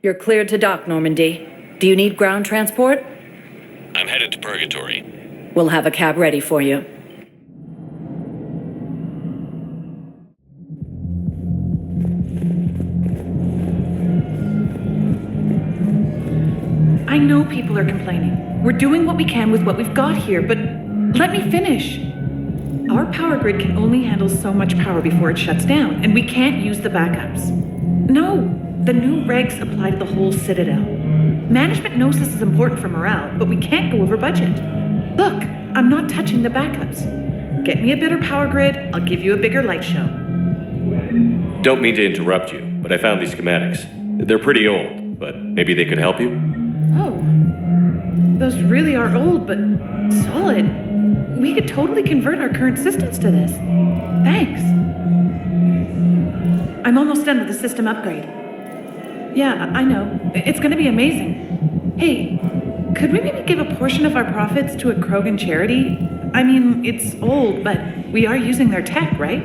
You're cleared to dock, Normandy. Do you need ground transport? I'm headed to Purgatory. We'll have a cab ready for you. I know people are complaining. We're doing what we can with what we've got here, but let me finish. Our power grid can only handle so much power before it shuts down, and we can't use the backups. No, the new regs apply to the whole Citadel. Management knows this is important for morale, but we can't go over budget. Look, I'm not touching the backups. Get me a better power grid, I'll give you a bigger light show. Don't mean to interrupt you, but I found these schematics. They're pretty old, but maybe they could help you? Oh, those really are old, but solid. We could totally convert our current systems to this. Thanks. I'm almost done with the system upgrade. Yeah, I know. It's gonna be amazing. Hey, could we maybe give a portion of our profits to a Krogan charity? I mean, it's old, but we are using their tech, right?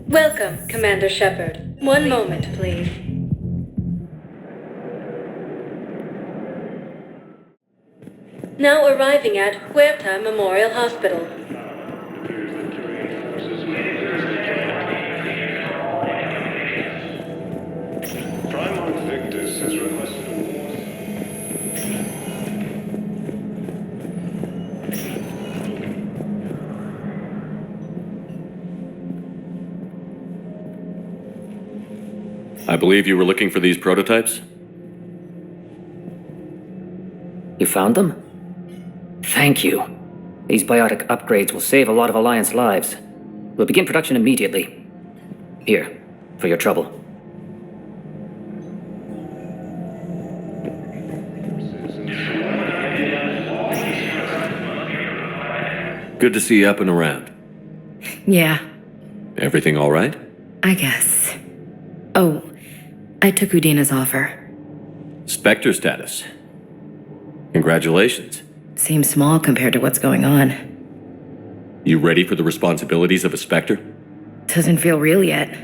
Welcome, Commander Shepard. One moment, please. Now arriving at Huerta Memorial Hospital. Primarch Victus has requested a war. I believe you were looking for these prototypes? You found them? Thank you. These biotic upgrades will save a lot of Alliance lives. We'll begin production immediately. Here, for your trouble. Good to see you up and around. Yeah, Everything all right? I guess. Oh, I took Udina's offer. Spectre status. Congratulations. Seems small compared to what's going on. You ready for the responsibilities of a Spectre? Doesn't feel real yet.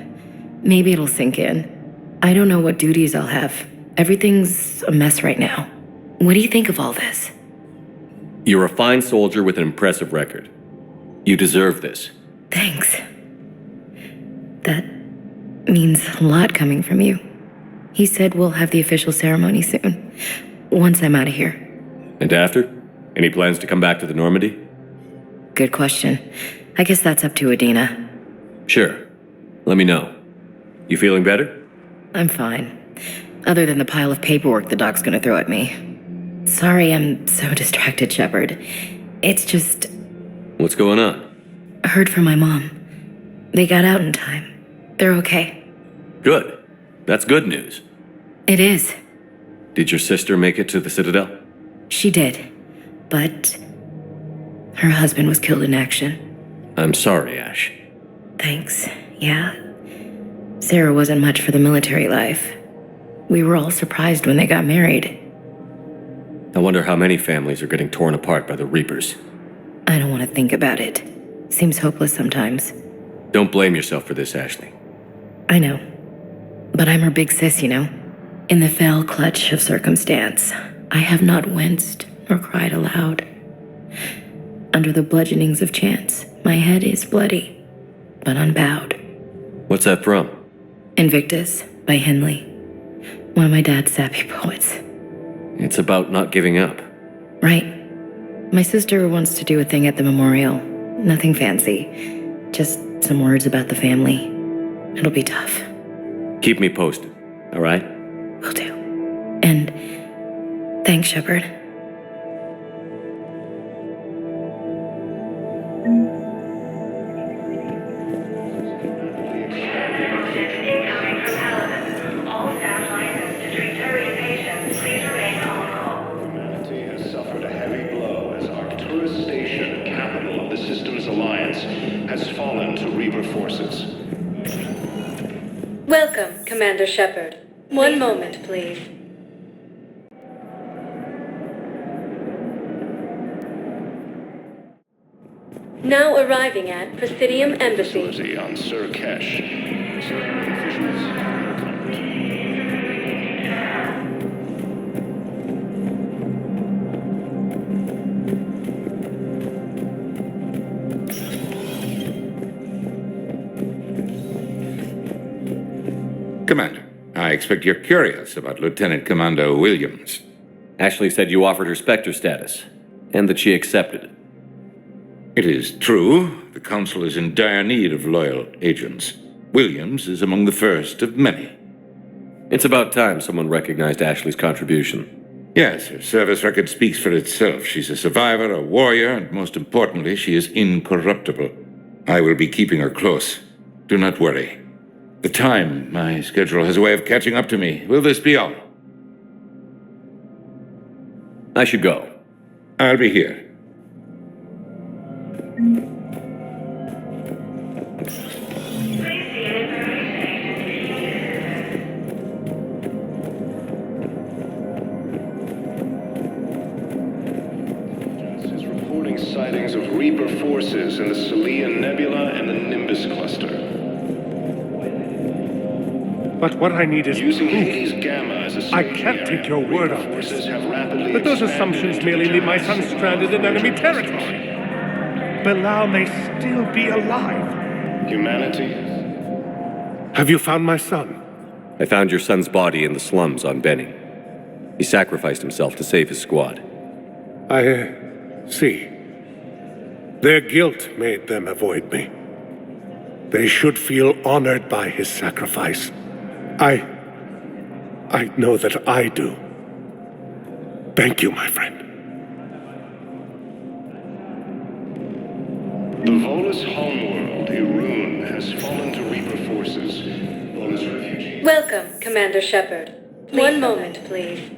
Maybe it'll sink in. I don't know what duties I'll have. Everything's a mess right now. What do you think of all this? You're a fine soldier with an impressive record. You deserve this. Thanks. That means a lot coming from you. He said we'll have the official ceremony soon, once I'm out of here. And after? Any plans to come back to the Normandy? Good question. I guess that's up to Udina. Sure. Let me know. You feeling better? I'm fine. Other than the pile of paperwork the doc's gonna throw at me. Sorry I'm so distracted, Shepard. It's just... What's going on? I heard from my mom. They got out in time. They're okay. Good. That's good news. It is. Did your sister make it to the Citadel? She did. But... her husband was killed in action. I'm sorry, Ash. Thanks. Yeah. Sarah wasn't much for the military life. We were all surprised when they got married. I wonder how many families are getting torn apart by the Reapers. I don't want to think about it. Seems hopeless sometimes. Don't blame yourself for this, Ashley. I know. But I'm her big sis, you know? In the fell clutch of circumstance, I have not winced nor cried aloud. Under the bludgeonings of chance, my head is bloody, but unbowed. What's that from? Invictus by Henley, one of my dad's sappy poets. It's about not giving up. Right. My sister wants to do a thing at the memorial. Nothing fancy. Just some words about the family. It'll be tough. Keep me posted, all right? Will do. And thanks, Shepard. Humanity has suffered a heavy blow as Arcturus Station, capital of the Systems Alliance, has fallen to Reaper forces. Welcome, Commander Shepard. One moment, please. Now arriving at Presidium Embassy. Facility on Sir Kesh. Officials are competent. Commander, I expect you're curious about Lieutenant Commander Williams. Ashley said you offered her Spectre status, and that she accepted. It is true, the Council is in dire need of loyal agents. Williams is among the first of many. It's about time someone recognized Ashley's contribution. Yes, her service record speaks for itself. She's a survivor, a warrior, and most importantly, she is incorruptible. I will be keeping her close. Do not worry. The time, my schedule has a way of catching up to me. Will this be all? I should go. I'll be here. Is reporting sightings of Reaper forces in the Salian Nebula and the Nimbus cluster. But what I need is Using proof. Hades Gamma as a I can't take your word on forces this. have rapidly But those expanded assumptions into merely the leave my son galaxy. stranded in enemy territory. Bilal may still be alive. Humanity. Have you found my son? I found your son's body in the slums on Benning. He sacrificed himself to save his squad. I see. Their guilt made them avoid me. They should feel honored by his sacrifice. I know that I do. Thank you, my friend. The Volus homeworld, Irun, has fallen to Reaper forces. Volus refugees. Welcome, Commander Shepard. One moment, please.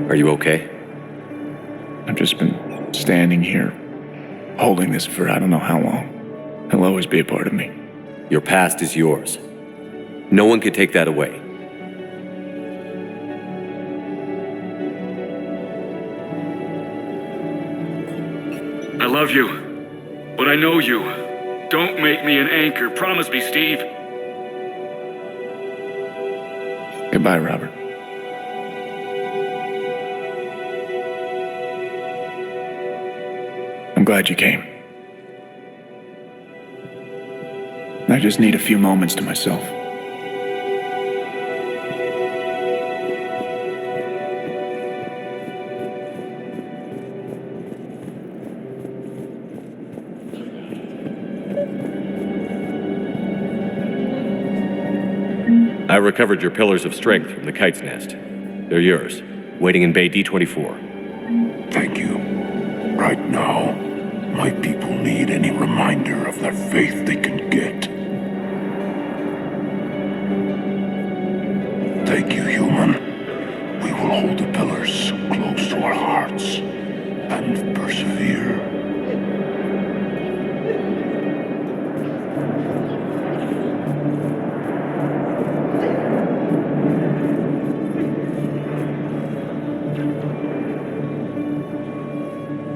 Are you okay? I've just been standing here, holding this for I don't know how long. It'll always be a part of me. Your past is yours. No one can take that away. I love you, but I know you. Don't make me an anchor. Promise me, Steve. Goodbye, Robert. I'm glad you came. I just need a few moments to myself. I recovered your pillars of strength from the kite's nest. They're yours, waiting in Bay D24. Thank you. Right now, my people need any reminder of their faith they can get. Thank you, human. We will hold the pillars close to our hearts and persevere.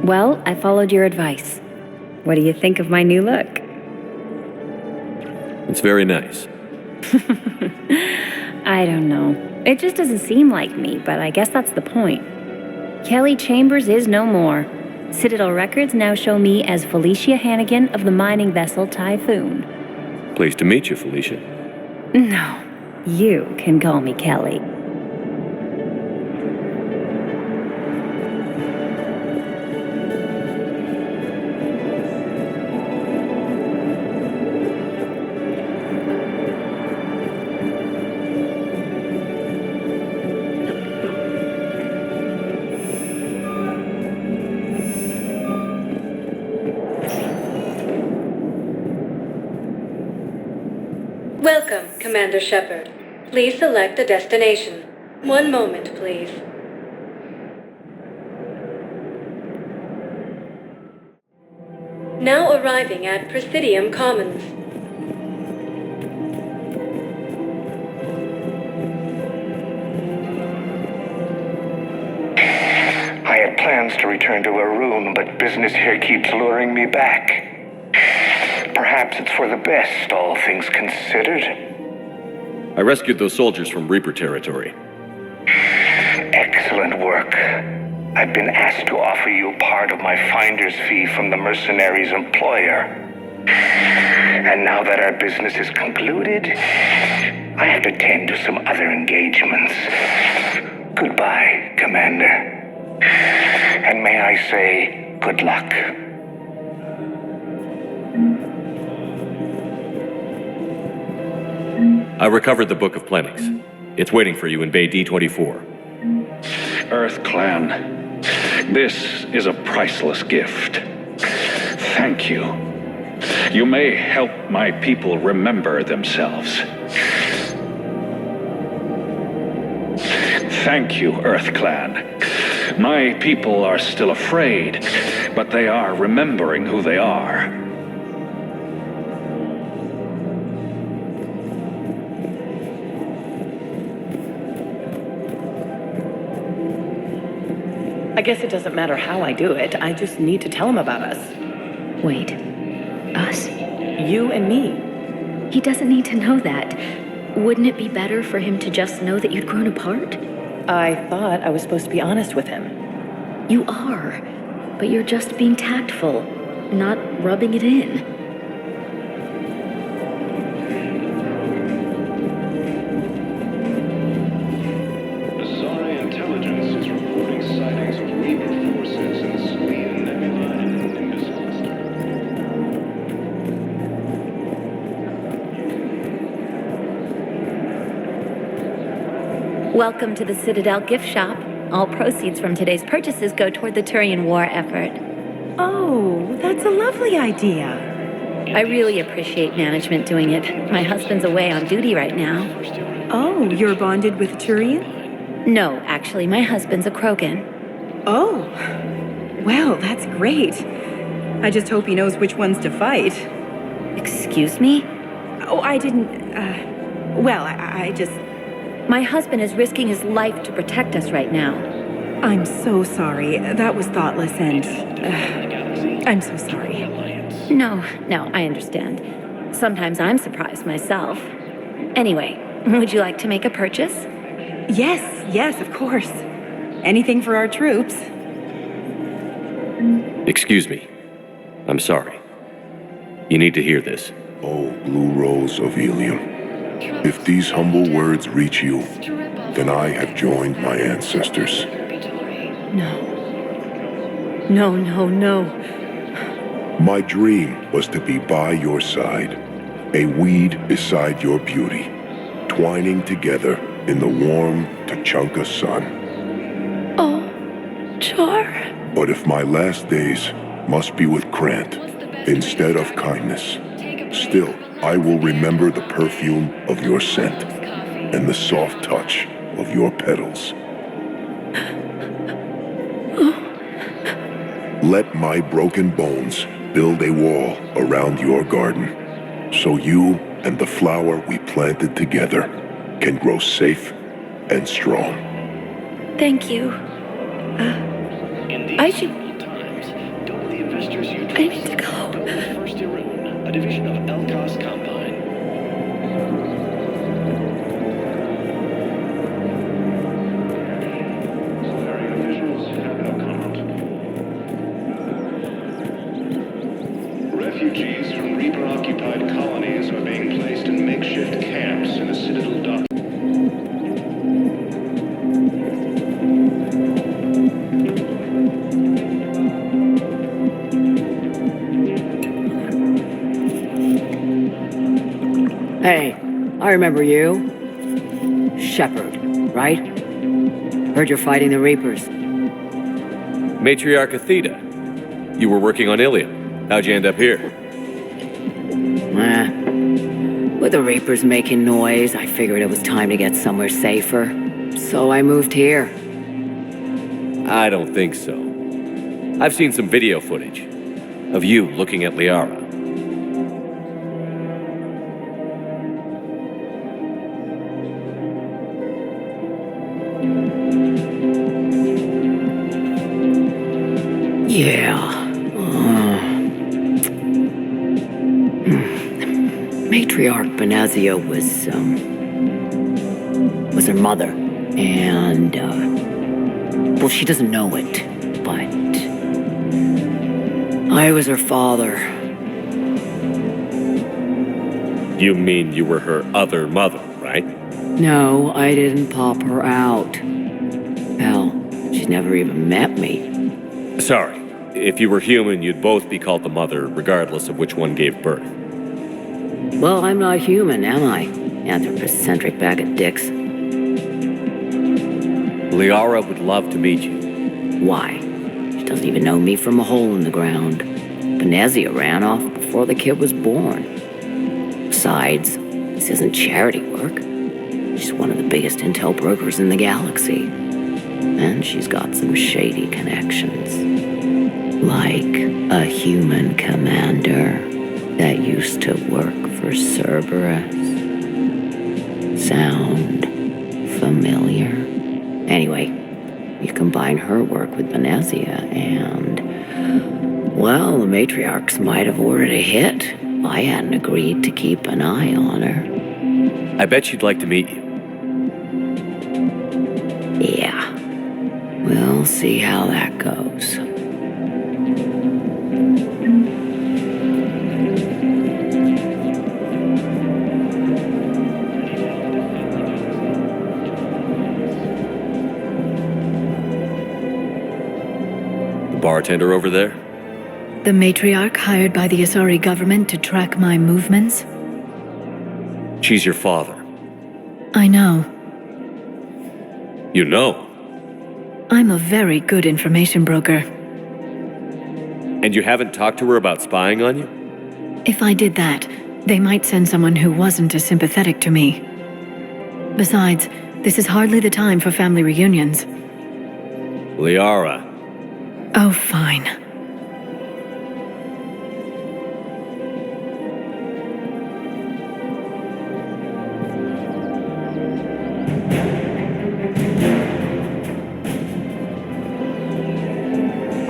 Well, I followed your advice. What do you think of my new look? It's very nice. I don't know. It just doesn't seem like me, but I guess that's the point. Kelly Chambers is no more. Citadel records now show me as Felicia Hannigan of the mining vessel Typhoon. Pleased to meet you, Felicia. No, you can call me Kelly. Commander Shepard. Please select a destination. One moment, please. Now arriving at Presidium Commons. I had plans to return to Arun, but business here keeps luring me back. Perhaps it's for the best, all things considered. I rescued those soldiers from Reaper territory. Excellent work. I've been asked to offer you part of my finder's fee from the mercenaries' employer. And now that our business is concluded, I have to tend to some other engagements. Goodbye, Commander. And may I say, good luck. I recovered the Book of Plenix. It's waiting for you in Bay D24. Earth Clan, this is a priceless gift. Thank you. You may help my people remember themselves. Thank you, Earth Clan. My people are still afraid, but they are remembering who they are. I guess it doesn't matter how I do it. I just need to tell him about us. Wait. Us? You and me. He doesn't need to know that. Wouldn't it be better for him to just know that you'd grown apart? I thought I was supposed to be honest with him. You are, but you're just being tactful, not rubbing it in. Azari intelligence is reporting sightings of Reaper forces in the Citadel Nebula and the Nimbus cluster. Welcome to the Citadel gift shop. All proceeds from today's purchases go toward the Turian war effort. Oh, that's a lovely idea. I really appreciate management doing it. My husband's away on duty right now. Oh, you're bonded with Turian? No, actually, my husband's a Krogan. Oh, well, that's great. I just hope he knows which ones to fight. Excuse me? Oh, I didn't, I just... My husband is risking his life to protect us right now. I'm so sorry. That was thoughtless and... I'm so sorry. No, I understand. Sometimes I'm surprised myself. Anyway, would you like to make a purchase? Yes, of course. Anything for our troops. Excuse me. I'm sorry. You need to hear this. Oh, Blue Rose of Ilium. If these humble words reach you, then I have joined my ancestors. No. My dream was to be by your side, a weed beside your beauty, twining together in the warm Tachanka sun. Oh, Char. But if my last days must be with Krant instead of kindness, still I will remember the perfume of your scent and the soft touch of your petals. Let my broken bones build a wall around your garden, so you and the flower we planted together can grow safe and strong. Thank you. I should... I need to go. First Irun, a division of Elkos Combine. Solarian officials have no comment. Refugees from Reaper-occupied colonies are being placed in makeshift camps in the Citadel dock. Hey, I remember you. Shepard, right? Heard you're fighting the Reapers. Matriarch Athena. You were working on Ilium. How'd you end up here? With the Reapers making noise, I figured it was time to get somewhere safer. So I moved here. I don't think so. I've seen some video footage of you looking at Liara. Yeah. Matriarch Benazia was her mother. And, well, she doesn't know it, but I was her father. You mean you were her other mother, right? No, I didn't pop her out. Hell, she's never even met me. Sorry. If you were human, you'd both be called the mother, regardless of which one gave birth. Well, I'm not human, am I? Anthropocentric bag of dicks. Liara would love to meet you. Why? She doesn't even know me from a hole in the ground. Benazia ran off before the kid was born. Besides, this isn't charity work. She's one of the biggest intel brokers in the galaxy. And she's got some shady connections. Like a human commander that used to work for Cerberus. Sound familiar? Anyway, you combine her work with Benazia and... well, the matriarchs might have ordered a hit if I hadn't agreed to keep an eye on her. I bet she'd like to meet you. Yeah. We'll see how that goes. Bartender over there? The matriarch hired by the Asari government to track my movements? She's your father. I know. You know? I'm a very good information broker. And you haven't talked to her about spying on you? If I did that, they might send someone who wasn't as sympathetic to me. Besides, this is hardly the time for family reunions. Liara. Oh, fine.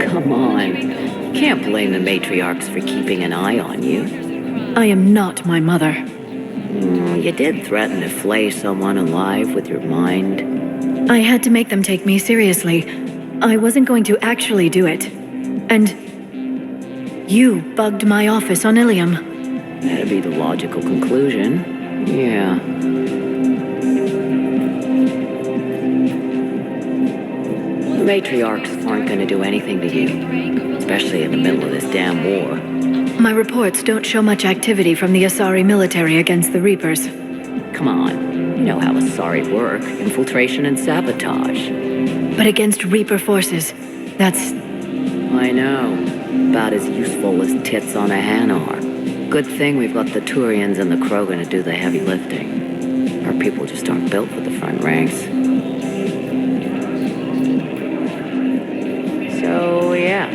Come on. Can't blame the matriarchs for keeping an eye on you. I am not my mother. You did threaten to flay someone alive with your mind. I had to make them take me seriously. I wasn't going to actually do it. And you bugged my office on Ilium. That'd be the logical conclusion. Yeah. The matriarchs aren't going to do anything to you, especially in the middle of this damn war. My reports don't show much activity from the Asari military against the Reapers. Come on, you know how Asari work. Infiltration and sabotage. But against Reaper forces, that's... I know. About as useful as tits on a Hanar. Good thing we've got the Turians and the Krogan to do the heavy lifting. Our people just aren't built for the front ranks. So, yeah.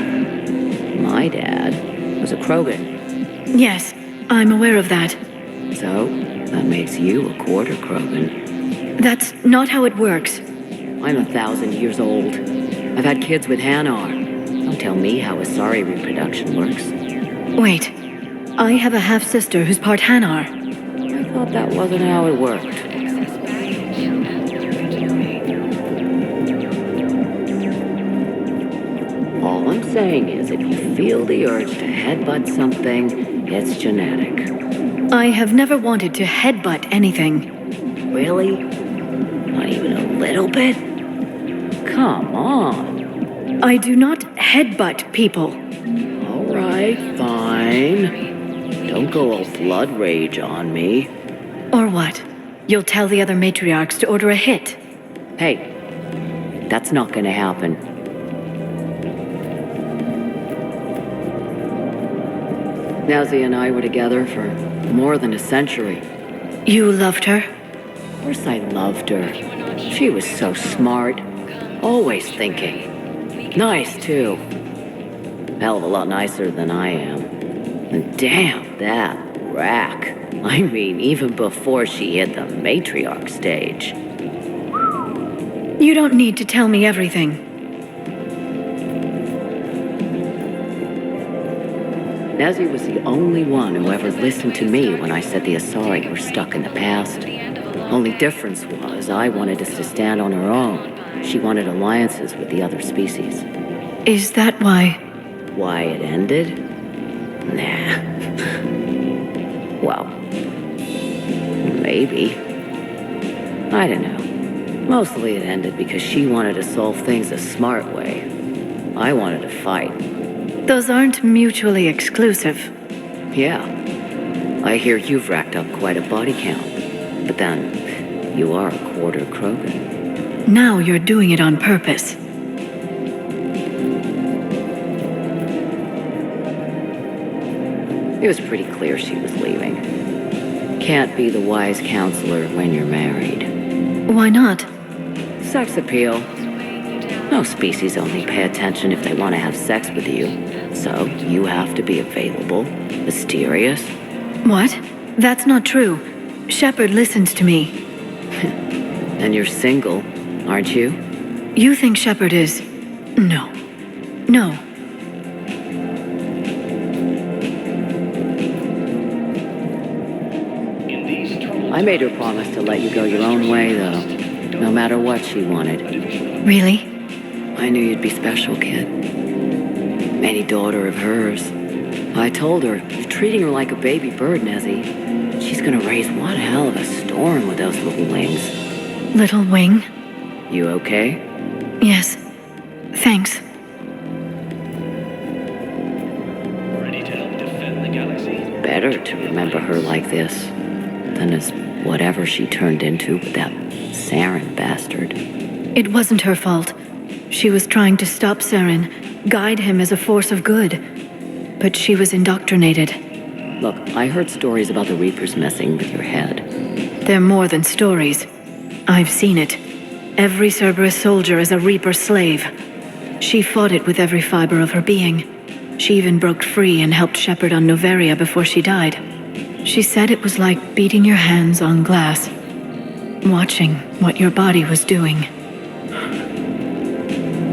My dad was a Krogan. Yes, I'm aware of that. So, that makes you a quarter Krogan. That's not how it works. I'm 1,000 years old. I've had kids with Hanar. Don't tell me how Asari reproduction works. Wait, I have a half-sister who's part Hanar. I thought that wasn't how it worked. All I'm saying is if you feel the urge to headbutt something, it's genetic. I have never wanted to headbutt anything. Really? Not even a little bit? Come on. I do not headbutt people. All right, fine. Don't go all blood rage on me. Or what? You'll tell the other matriarchs to order a hit. Hey, that's not gonna happen. Nazi and I were together for more than a century. You loved her? Of course I loved her. She was so smart. Always thinking. Nice, too. Hell of a lot nicer than I am. And damn, that rack. I mean, even before she hit the matriarch stage. You don't need to tell me everything. Nezzy was the only one who ever listened to me when I said the Asari were stuck in the past. Only difference was I wanted us to stand on our own. She wanted alliances with the other species. Is that why? Why it ended? Nah. Well, maybe. I don't know. Mostly it ended because she wanted to solve things a smart way. I wanted to fight. Those aren't mutually exclusive. Yeah. I hear you've racked up quite a body count. But then, you are a quarter Krogan. Now you're doing it on purpose. It was pretty clear she was leaving. Can't be the wise counselor when you're married. Why not? Sex appeal. No species only pay attention if they want to have sex with you. So, you have to be available, mysterious. What? That's not true. Shepard listens to me. And you're single, aren't you? You think Shepard is... No. No. I made her promise to let you go your own way, though. No matter what she wanted. Really? I knew you'd be special, kid. Any daughter of hers. I told her, you're treating her like a baby bird, Nezzy. She's gonna raise one hell of a storm with those little wings. Little wing? You okay? Yes. Thanks. Ready to help defend the galaxy? Better to remember her like this than as whatever she turned into with that Saren bastard. It wasn't her fault. She was trying to stop Saren, guide him as a force of good. But she was indoctrinated. Look, I heard stories about the Reapers messing with your head. They're more than stories. I've seen it. Every Cerberus soldier is a Reaper slave. She fought it with every fiber of her being. She even broke free and helped Shepard on Noveria before she died. She said it was like beating your hands on glass, watching what your body was doing.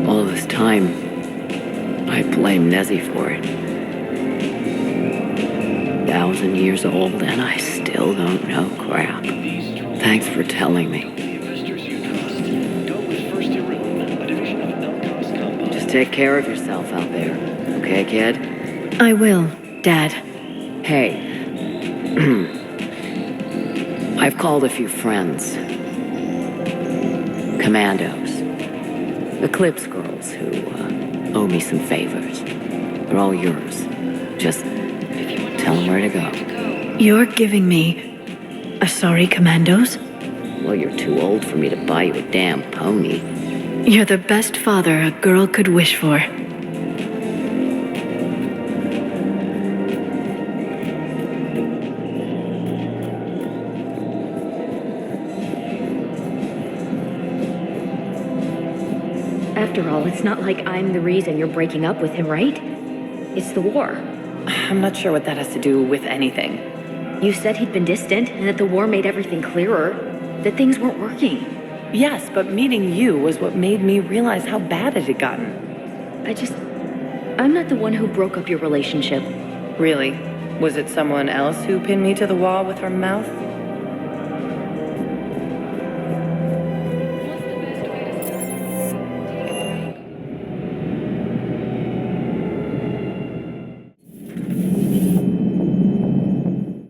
All this time, I blame Nezzy for it. 1,000 years old and I still don't know crap. Thanks for telling me. Just take care of yourself out there, okay, kid? I will, Dad. Hey. I've called a few friends. Commandos. Eclipse girls who owe me some favors. They're all yours. Just tell them where to go. You're giving me Asari commandos? Well, you're too old for me to buy you a damn pony. You're the best father a girl could wish for. After all, it's not like I'm the reason you're breaking up with him, right? It's the war. I'm not sure what that has to do with anything. You said he'd been distant and that the war made everything clearer, that things weren't working. Yes, but meeting you was what made me realize how bad it had gotten. I'm not the one who broke up your relationship. Really? Was it someone else who pinned me to the wall with her mouth?